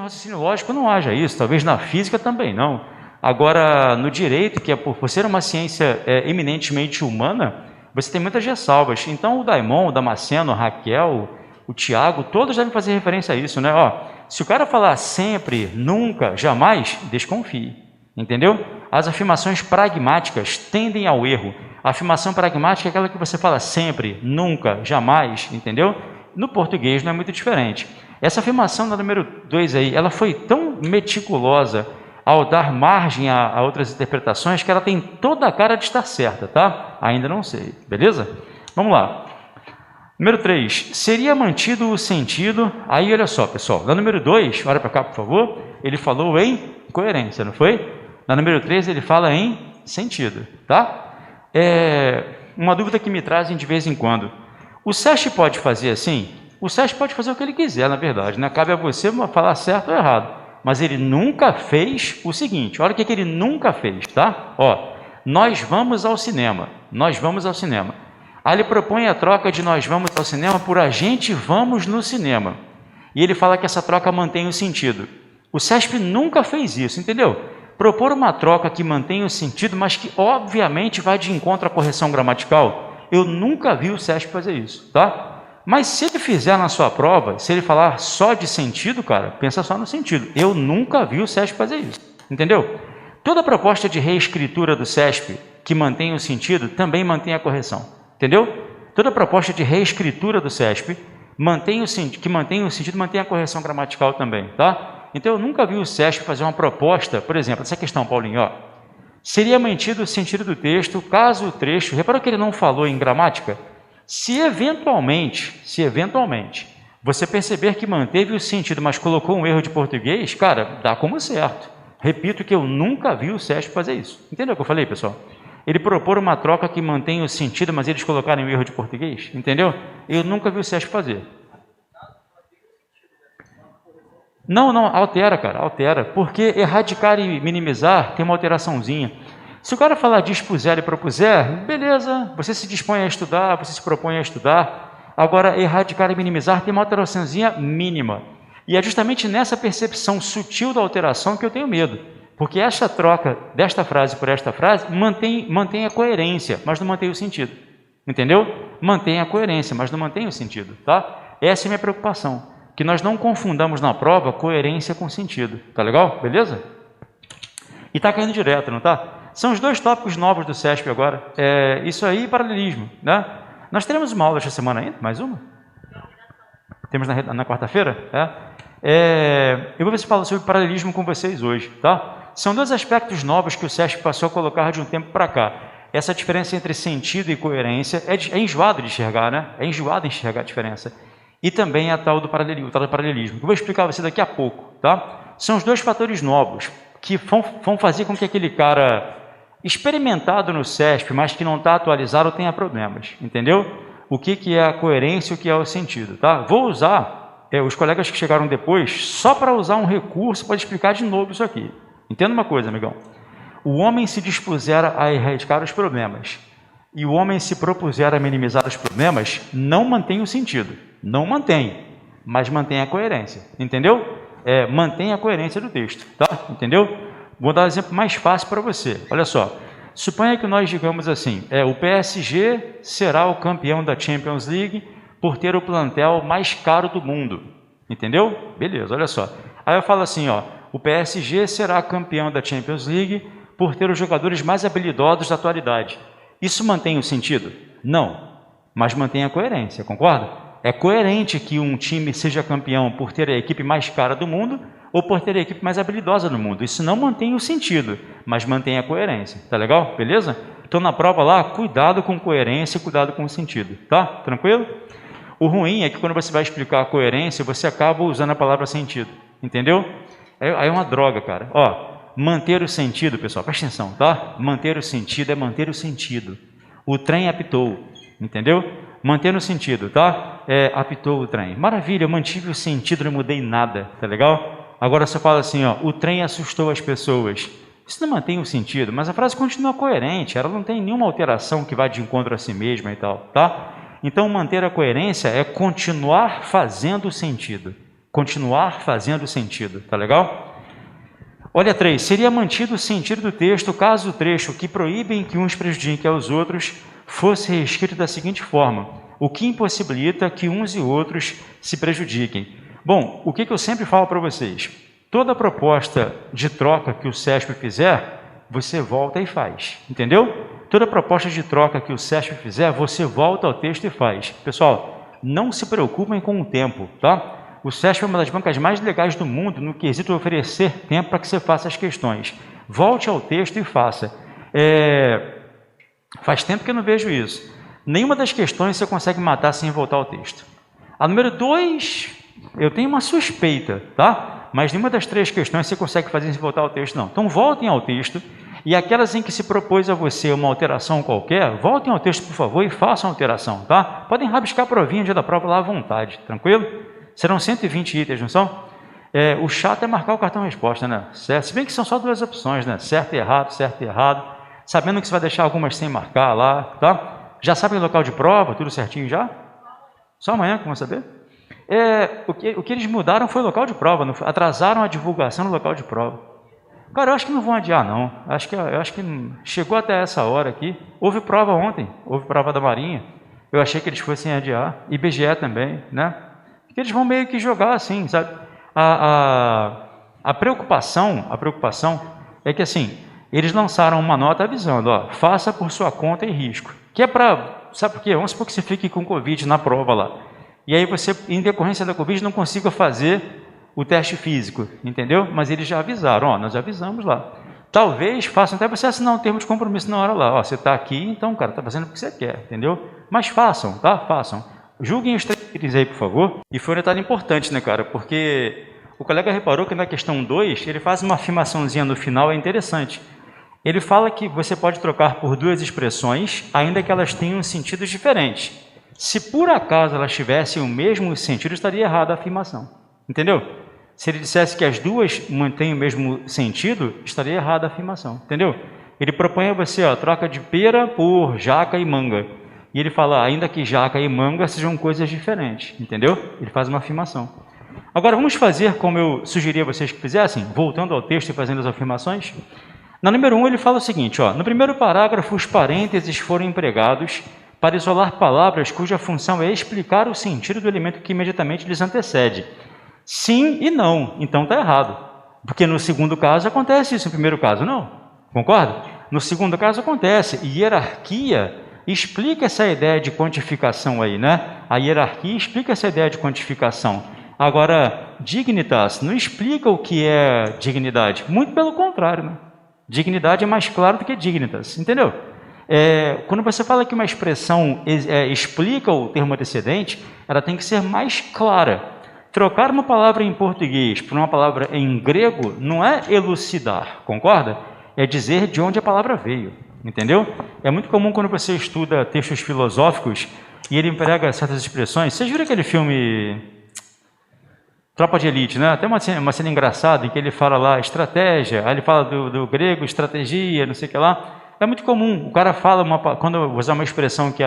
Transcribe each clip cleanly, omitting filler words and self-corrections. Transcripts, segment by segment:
raciocínio lógico não haja isso, talvez na física também não. Agora, no direito, que é por ser uma ciência eminentemente humana, você tem muitas ressalvas. Então, o Daimon, o Damasceno, a Raquel, o Tiago, todos devem fazer referência a isso, né? Se o cara falar sempre, nunca, jamais, desconfie, entendeu? As afirmações pragmáticas tendem ao erro. A afirmação pragmática é aquela que você fala sempre, nunca, jamais, entendeu? No português não é muito diferente. Essa afirmação da número 2 aí, ela foi tão meticulosa ao dar margem a outras interpretações que ela tem toda a cara de estar certa, tá? Ainda não sei, beleza? Vamos lá. Número 3, seria mantido o sentido... Aí, olha só, pessoal, na número 2, olha para cá, por favor, ele falou em coerência, não foi? Na número 3, ele fala em sentido, tá? Uma dúvida que me trazem de vez em quando. O SESC pode fazer assim? O SESC pode fazer o que ele quiser, na verdade, né? Cabe a você falar certo ou errado. Mas ele nunca fez o seguinte, olha o que ele nunca fez, tá? Nós vamos ao cinema, nós vamos ao cinema. Aí ele propõe a troca de nós vamos ao cinema por a gente vamos no cinema. E ele fala que essa troca mantém o sentido. O SESP nunca fez isso, entendeu? Propor uma troca que mantém o sentido, mas que obviamente vai de encontro à correção gramatical. Eu nunca vi o SESP fazer isso, tá? Mas se ele fizer na sua prova, se ele falar só de sentido, cara, pensa só no sentido. Eu nunca vi o SESP fazer isso, entendeu? Toda proposta de reescritura do SESP que mantém o sentido, também mantém a correção, entendeu? Toda proposta de reescritura do SESP que mantém o sentido, mantém a correção gramatical também, tá? Então eu nunca vi o SESP fazer uma proposta, por exemplo, essa questão, Paulinho, seria mantido o sentido do texto, caso o trecho, reparou que ele não falou em gramática? Se eventualmente você perceber que manteve o sentido, mas colocou um erro de português, cara, dá como certo. Repito que eu nunca vi o SESP fazer isso. Entendeu o que eu falei, pessoal? Ele propor uma troca que mantém o sentido, mas eles colocaram um erro de português, entendeu? Eu nunca vi o SESP fazer. Não, altera, cara, altera. Porque erradicar e minimizar tem uma alteraçãozinha. Se o cara falar dispuser e propuser, beleza, você se dispõe a estudar, você se propõe a estudar. Agora, erradicar e minimizar tem uma alteraçãozinha mínima. E é justamente nessa percepção sutil da alteração que eu tenho medo. Porque essa troca desta frase por esta frase mantém a coerência, mas não mantém o sentido. Entendeu? Mantém a coerência, mas não mantém o sentido, tá? Essa é a minha preocupação. Que nós não confundamos na prova coerência com sentido. Tá legal? Beleza? E tá caindo direto, não tá? São os dois tópicos novos do SESP agora. Isso aí e paralelismo, né? Nós teremos uma aula esta semana ainda? Mais uma? Temos na quarta-feira? Eu vou ver se falo sobre paralelismo com vocês hoje, tá? São dois aspectos novos que o SESP passou a colocar de um tempo para cá. Essa diferença entre sentido e coerência é enjoado de enxergar, né? É enjoado enxergar a diferença. E também a tal do paralelismo, que eu vou explicar a você daqui a pouco, tá? São os dois fatores novos que vão fazer com que aquele cara experimentado no SESP, mas que não está atualizado, tenha problemas, entendeu? O que é a coerência e o que é o sentido, tá? Vou usar os colegas que chegaram depois só para usar um recurso para explicar de novo isso aqui. Entenda uma coisa, amigão. O homem se dispuser a erradicar os problemas e o homem se propuser a minimizar os problemas, não mantém o sentido. Não mantém, mas mantém a coerência, entendeu? Mantém a coerência do texto, tá? Entendeu? Vou dar um exemplo mais fácil para você. Olha só, suponha que nós digamos assim, o PSG será o campeão da Champions League por ter o plantel mais caro do mundo, entendeu? Beleza, olha só. Aí eu falo assim, o PSG será campeão da Champions League por ter os jogadores mais habilidosos da atualidade. Isso mantém o sentido? Não, mas mantém a coerência, concorda? É coerente que um time seja campeão por ter a equipe mais cara do mundo ou por ter a equipe mais habilidosa do mundo. Isso não mantém o sentido, mas mantém a coerência. Tá legal? Beleza? Então, na prova lá, cuidado com coerência e cuidado com o sentido. Tá? Tranquilo? O ruim é que quando você vai explicar a coerência, você acaba usando a palavra sentido. Entendeu? Aí é uma droga, cara. Manter o sentido, pessoal, presta atenção, tá? Manter o sentido é manter o sentido. O trem apitou, entendeu? Manter o sentido, tá? Apitou o trem. Maravilha, eu mantive o sentido, não mudei nada, tá legal? Agora você fala assim, o trem assustou as pessoas. Isso não mantém o sentido, mas a frase continua coerente, ela não tem nenhuma alteração que vá de encontro a si mesma e tal, tá? Então, manter a coerência é continuar fazendo sentido. continuar fazendo sentido, tá legal? Olha 3, seria mantido o sentido do texto caso o trecho que proíbem que uns prejudiquem aos outros fosse reescrito da seguinte forma: o que impossibilita que uns e outros se prejudiquem. Bom, o que eu sempre falo para vocês? Toda proposta de troca que o SESP fizer, você volta e faz, entendeu? Toda proposta de troca que o SESP fizer, você volta ao texto e faz. Pessoal, não se preocupem com o tempo, tá? O SESP é uma das bancas mais legais do mundo no quesito de oferecer tempo para que você faça as questões. Volte ao texto e faça. Faz tempo que eu não vejo isso. Nenhuma das questões você consegue matar sem voltar ao texto. A número 2, eu tenho uma suspeita, tá? Mas nenhuma das 3 questões você consegue fazer sem voltar ao texto, não. Então voltem ao texto, e aquelas em que se propôs a você uma alteração qualquer, voltem ao texto, por favor, e façam a alteração, tá? Podem rabiscar a provinha dia da prova lá à vontade, tranquilo? Serão 120 itens, não são? O chato é marcar o cartão resposta, né? Certo? Se bem que são só 2 opções, né? Certo e errado, sabendo que você vai deixar algumas sem marcar lá, tá? Já sabem o local de prova, tudo certinho já? Só amanhã que vão saber? O que eles mudaram foi o local de prova, atrasaram a divulgação do local de prova. Cara, eu acho que não vão adiar, não. Eu acho que chegou até essa hora aqui. Houve prova ontem, houve prova da Marinha. Eu achei que eles fossem adiar. IBGE também, né? Porque eles vão meio que jogar assim, sabe? A preocupação é que, assim, eles lançaram uma nota avisando, ó, faça por sua conta e risco. Que é para, sabe por quê? Vamos supor que você fique com Covid na prova lá. E aí você, em decorrência da Covid, não consiga fazer o teste físico, entendeu? Mas eles já avisaram, ó, nós avisamos lá. Talvez façam até você assinar um termo de compromisso na hora lá. Ó, você está aqui, então, cara, está fazendo o que você quer, entendeu? Mas façam, tá? Façam. Julguem os 3 itens aí, por favor. E foi um detalhe importante, né, cara? Porque o colega reparou que na questão 2, ele faz uma afirmaçãozinha no final, é interessante. Ele fala que você pode trocar por 2 expressões, ainda que elas tenham sentidos diferentes. Se por acaso elas tivessem o mesmo sentido, estaria errada a afirmação. Entendeu? Se ele dissesse que as 2 mantêm o mesmo sentido, estaria errada a afirmação. Entendeu? Ele propõe a você, ó, troca de pera por jaca e manga. E ele fala, ainda que jaca e manga sejam coisas diferentes. Entendeu? Ele faz uma afirmação. Agora, vamos fazer como eu sugeri a vocês que fizessem, voltando ao texto e fazendo as afirmações. Na número 1, ele fala o seguinte, ó, no primeiro parágrafo, os parênteses foram empregados para isolar palavras cuja função é explicar o sentido do elemento que imediatamente lhes antecede. Sim e não, então está errado. Porque no segundo caso acontece isso, no primeiro caso não. Concorda? No segundo caso acontece. Hierarquia explica essa ideia de quantificação aí, né? A hierarquia explica essa ideia de quantificação. Agora, dignitas não explica o que é dignidade. Muito pelo contrário, né? Dignidade é mais claro do que dignitas, entendeu? Quando você fala que uma expressão explica o termo antecedente, ela tem que ser mais clara. Trocar uma palavra em português por uma palavra em grego não é elucidar, concorda? É dizer de onde a palavra veio, entendeu? É muito comum quando você estuda textos filosóficos e ele emprega certas expressões. Vocês viram aquele filme Tropa de Elite, né? Tem uma cena engraçada em que ele fala lá estratégia, aí ele fala do grego, estratégia, não sei o que lá. É muito comum, o cara fala, quando usar uma expressão que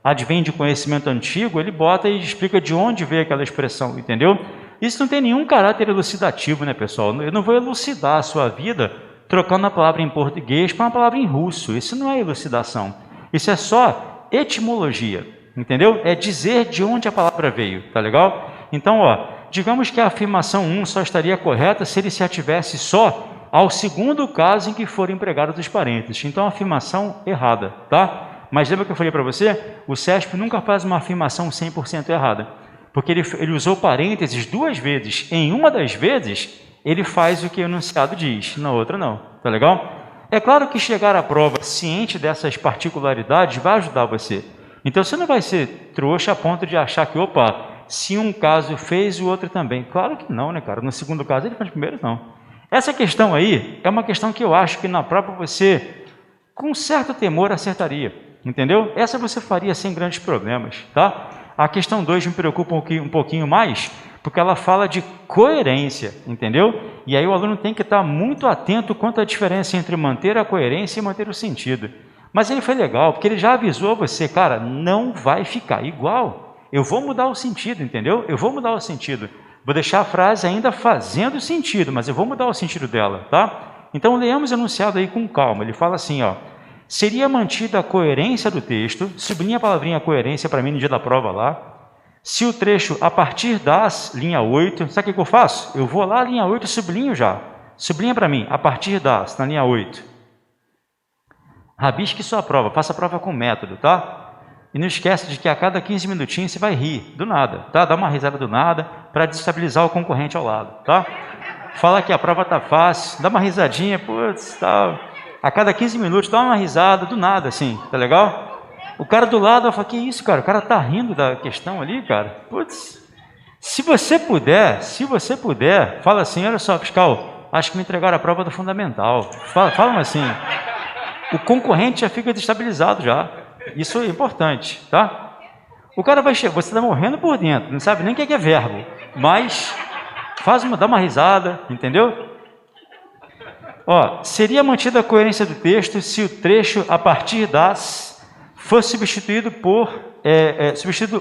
advém de conhecimento antigo, ele bota e explica de onde veio aquela expressão, entendeu? Isso não tem nenhum caráter elucidativo, né, pessoal? Eu não vou elucidar a sua vida trocando a palavra em português por uma palavra em russo. Isso não é elucidação. Isso é só etimologia, entendeu? É dizer de onde a palavra veio, tá legal? Então, ó, digamos que a afirmação 1 só estaria correta se ele se ativesse só ao segundo caso em que forem empregados os parênteses. Então, a afirmação errada, tá? Mas lembra que eu falei para você? O SESP nunca faz uma afirmação 100% errada, porque ele usou parênteses 2 vezes. Em uma das vezes, ele faz o que o enunciado diz, na outra não, tá legal? É claro que chegar à prova ciente dessas particularidades vai ajudar você. Então, você não vai ser trouxa a ponto de achar que, opa, se um caso fez, o outro também. Claro que não, né, cara? No segundo caso, ele faz primeiro, não. Essa questão aí é uma questão que eu acho que na prova você, com certo temor, acertaria, entendeu? Essa você faria sem grandes problemas, tá? A questão 2 me preocupa um pouquinho mais, porque ela fala de coerência, entendeu? E aí o aluno tem que estar muito atento quanto à diferença entre manter a coerência e manter o sentido. Mas ele foi legal, porque ele já avisou você, cara, não vai ficar igual. Eu vou mudar o sentido, entendeu? Eu vou mudar o sentido. Vou deixar a frase ainda fazendo sentido, mas eu vou mudar o sentido dela, tá? Então, leamos o enunciado aí com calma. Ele fala assim, ó. Seria mantida a coerência do texto, sublinha a palavrinha coerência para mim no dia da prova lá. Se o trecho a partir das, linha 8, sabe o que eu faço? Eu vou lá, linha 8, sublinho já. Sublinha para mim, a partir das, na linha 8. Rabisque sua prova, faça a prova com método, tá? E não esquece de que a cada 15 minutinhos você vai rir, do nada, tá? Dá uma risada do nada para desestabilizar o concorrente ao lado, tá? Fala que a prova tá fácil, dá uma risadinha, putz, tá. A cada 15 minutos dá uma risada, do nada, assim, tá legal? O cara do lado vai falar, que isso, cara? O cara tá rindo da questão ali, cara. Putz, se você puder, fala assim, olha só, fiscal, acho que me entregaram a prova do fundamental. Fala assim, o concorrente já fica desestabilizado já. Isso é importante, tá? O cara vai chegar, você está morrendo por dentro, não sabe nem o que é verbo, mas dá uma risada, entendeu? Ó, seria mantida a coerência do texto se o trecho a partir das fosse substituído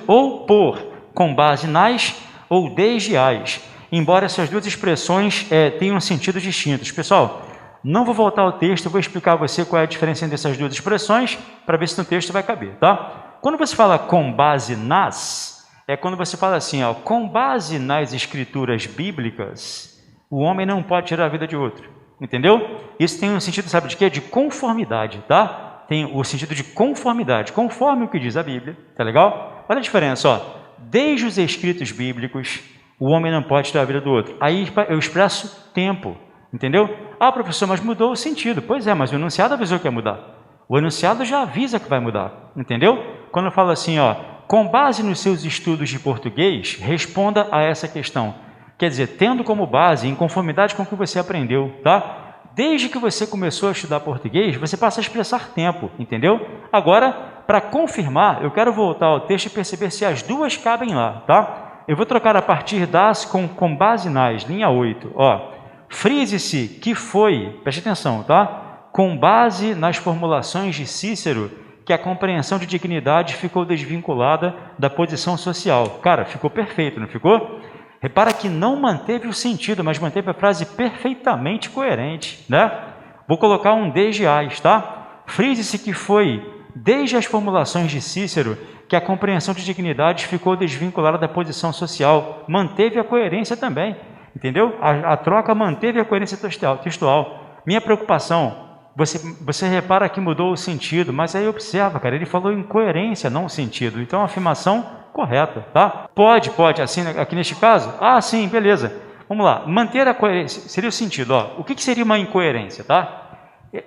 ou por, com base nas ou desde as, embora essas duas expressões tenham sentidos distintos. Pessoal, não vou voltar ao texto, eu vou explicar a você qual é a diferença entre essas duas expressões, para ver se no texto vai caber, tá? Quando você fala com base nas, é quando você fala assim, ó, com base nas escrituras bíblicas, o homem não pode tirar a vida de outro, entendeu? Isso tem um sentido, sabe de quê? De conformidade, tá? Tem o sentido de conformidade, conforme o que diz a Bíblia, tá legal? Olha a diferença, ó, desde os escritos bíblicos, o homem não pode tirar a vida do outro. Aí eu expresso tempo, entendeu? Ah, professor, mas mudou o sentido. Pois é, mas o enunciado avisou que ia mudar. O enunciado já avisa que vai mudar, entendeu? Quando eu falo assim, ó, com base nos seus estudos de português, responda a essa questão. Quer dizer, tendo como base, em conformidade com o que você aprendeu, tá? Desde que você começou a estudar português, você passa a expressar tempo, entendeu? Agora, para confirmar, eu quero voltar ao texto e perceber se as duas cabem lá, tá? Eu vou trocar a partir das com base nas, linha 8, ó. Frise-se que foi, preste atenção, tá? Com base nas formulações de Cícero, que a compreensão de dignidade ficou desvinculada da posição social. Cara, ficou perfeito, não ficou? Repara que não manteve o sentido, mas manteve a frase perfeitamente coerente, né? Vou colocar um desde as, tá? Frise-se que foi, desde as formulações de Cícero, que a compreensão de dignidade ficou desvinculada da posição social. Manteve a coerência também, entendeu? A troca manteve a coerência textual. Minha preocupação, você repara que mudou o sentido, mas aí observa, cara, ele falou incoerência, não o sentido. Então, a afirmação correta, tá? Pode, assim, aqui neste caso? Ah, sim, beleza. Vamos lá, manter a coerência, seria o sentido, ó. O que seria uma incoerência, tá?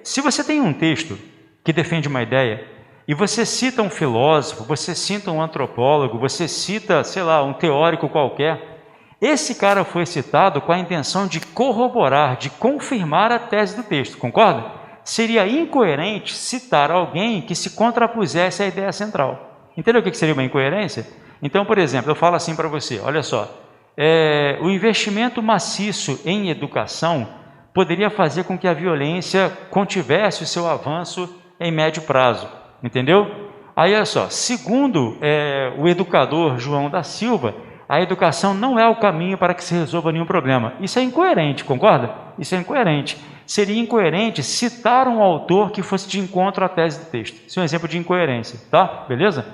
Se você tem um texto que defende uma ideia, e você cita um filósofo, você cita um antropólogo, você cita, sei lá, um teórico qualquer, esse cara foi citado com a intenção de corroborar, de confirmar a tese do texto, concorda? Seria incoerente citar alguém que se contrapusesse à ideia central. Entendeu o que seria uma incoerência? Então, por exemplo, eu falo assim para você, olha só, o investimento maciço em educação poderia fazer com que a violência contivesse o seu avanço em médio prazo, entendeu? Aí, olha só, segundo o educador João da Silva, a educação não é o caminho para que se resolva nenhum problema. Isso é incoerente, concorda? Isso é incoerente. Seria incoerente citar um autor que fosse de encontro à tese do texto. Isso é um exemplo de incoerência, tá? Beleza?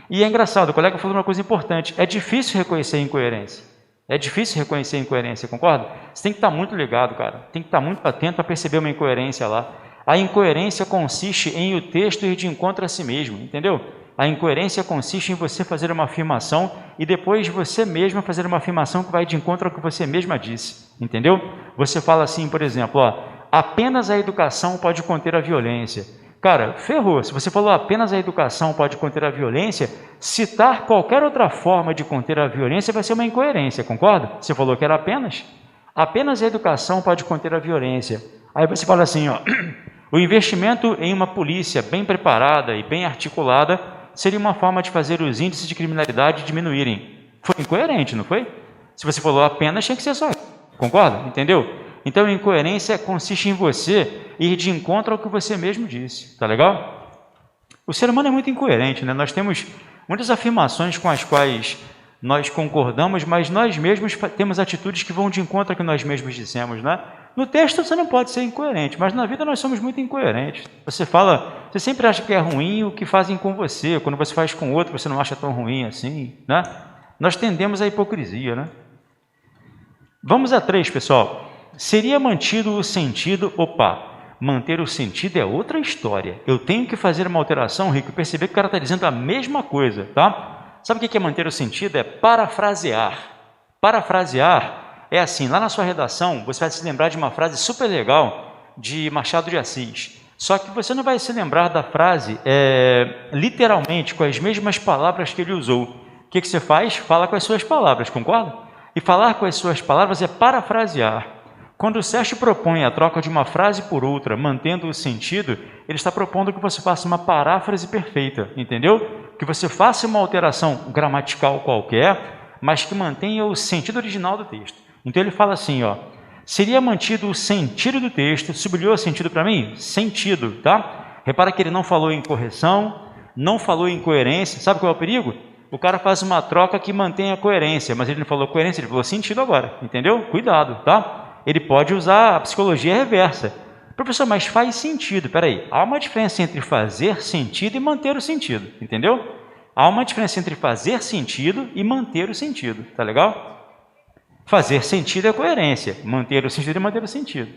E é engraçado, o colega falou uma coisa importante, é difícil reconhecer a incoerência. É difícil reconhecer a incoerência, concorda? Você tem que estar muito ligado, cara. Tem que estar muito atento a perceber uma incoerência lá. A incoerência consiste em o texto ir de encontro a si mesmo, entendeu? A incoerência consiste em você fazer uma afirmação e depois você mesmo fazer uma afirmação que vai de encontro ao que você mesma disse, entendeu? Você fala assim, por exemplo, ó, apenas a educação pode conter a violência. Cara, ferrou. Se você falou apenas a educação pode conter a violência, citar qualquer outra forma de conter a violência vai ser uma incoerência, concorda? Você falou que era apenas. Apenas a educação pode conter a violência. Aí você fala assim, ó, o investimento em uma polícia bem preparada e bem articulada seria uma forma de fazer os índices de criminalidade diminuírem. Foi incoerente, não foi? Se você falou apenas, tinha que ser só. Concorda? Entendeu? Então, a incoerência consiste em você ir de encontro ao que você mesmo disse. Tá legal? O ser humano é muito incoerente, né? Nós temos muitas afirmações com as quais nós concordamos, mas nós mesmos temos atitudes que vão de encontro ao que nós mesmos dissemos, né? No texto você não pode ser incoerente, mas na vida nós somos muito incoerentes. Você sempre acha que é ruim o que fazem com você, quando você faz com outro você não acha tão ruim assim, né? Nós tendemos à hipocrisia, né? Vamos a 3, pessoal. Seria mantido o sentido, manter o sentido é outra história. Eu tenho que fazer uma alteração, Rico, e perceber que o cara está dizendo a mesma coisa, tá? Sabe o que é manter o sentido? É parafrasear. Parafrasear é assim, lá na sua redação, você vai se lembrar de uma frase super legal de Machado de Assis. Só que você não vai se lembrar da frase literalmente com as mesmas palavras que ele usou. O que você faz? Fala com as suas palavras, concorda? E falar com as suas palavras é parafrasear. Quando o Sérgio propõe a troca de uma frase por outra, mantendo o sentido, ele está propondo que você faça uma paráfrase perfeita, entendeu? Que você faça uma alteração gramatical qualquer, mas que mantenha o sentido original do texto. Então ele fala assim, seria mantido o sentido do texto, sublinhou o sentido para mim? Sentido, tá? Repara que ele não falou em correção, não falou em coerência. Sabe qual é o perigo? O cara faz uma troca que mantém a coerência, mas ele não falou coerência, ele falou sentido agora, entendeu? Cuidado, tá? Ele pode usar a psicologia reversa. Professor, mas faz sentido, peraí, há uma diferença entre fazer sentido e manter o sentido, entendeu? Há uma diferença entre fazer sentido e manter o sentido, tá legal? Fazer sentido é coerência, manter o sentido é manter o sentido.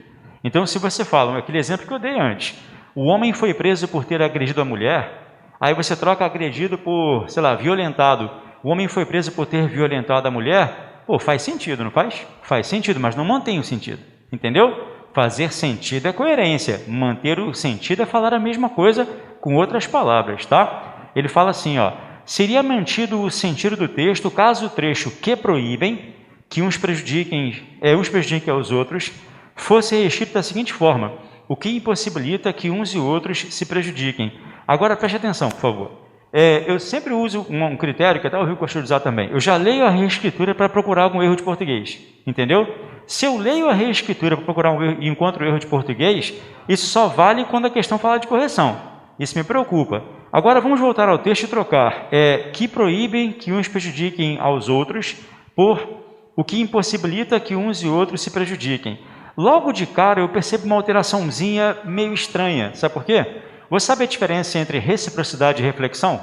Então, se você fala, aquele exemplo que eu dei antes, o homem foi preso por ter agredido a mulher, aí você troca agredido por, violentado. O homem foi preso por ter violentado a mulher. Faz sentido, não faz? Faz sentido, mas não mantém o sentido. Entendeu? Fazer sentido é coerência. Manter o sentido é falar a mesma coisa com outras palavras, tá? Ele fala assim, seria mantido o sentido do texto caso o trecho que proíbem, que uns prejudiquem aos outros, fosse reescrito da seguinte forma: o que impossibilita que uns e outros se prejudiquem. Agora preste atenção, por favor. Eu sempre uso um critério que até o Rio gostou de usar também. Eu já leio a reescritura para procurar algum erro de português, entendeu? Se eu leio a reescritura para procurar um erro e encontro um erro de português, isso só vale quando a questão fala de correção. Isso me preocupa. Agora vamos voltar ao texto e trocar. Que proíbem que uns prejudiquem aos outros por o que impossibilita que uns e outros se prejudiquem. Logo de cara eu percebo uma alteraçãozinha meio estranha. Sabe por quê? Você sabe a diferença entre reciprocidade e reflexão?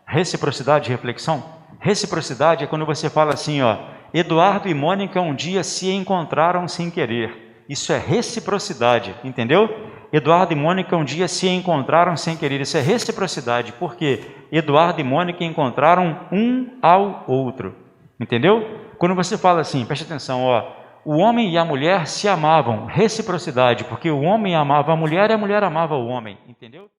Reciprocidade e reflexão? Reciprocidade é quando você fala assim, Eduardo e Mônica um dia se encontraram sem querer. Isso é reciprocidade, entendeu? Eduardo e Mônica um dia se encontraram sem querer. Isso é reciprocidade, porque Eduardo e Mônica encontraram um ao outro, entendeu? Quando você fala assim, preste atenção, o homem e a mulher se amavam, reciprocidade, porque o homem amava a mulher e a mulher amava o homem, entendeu?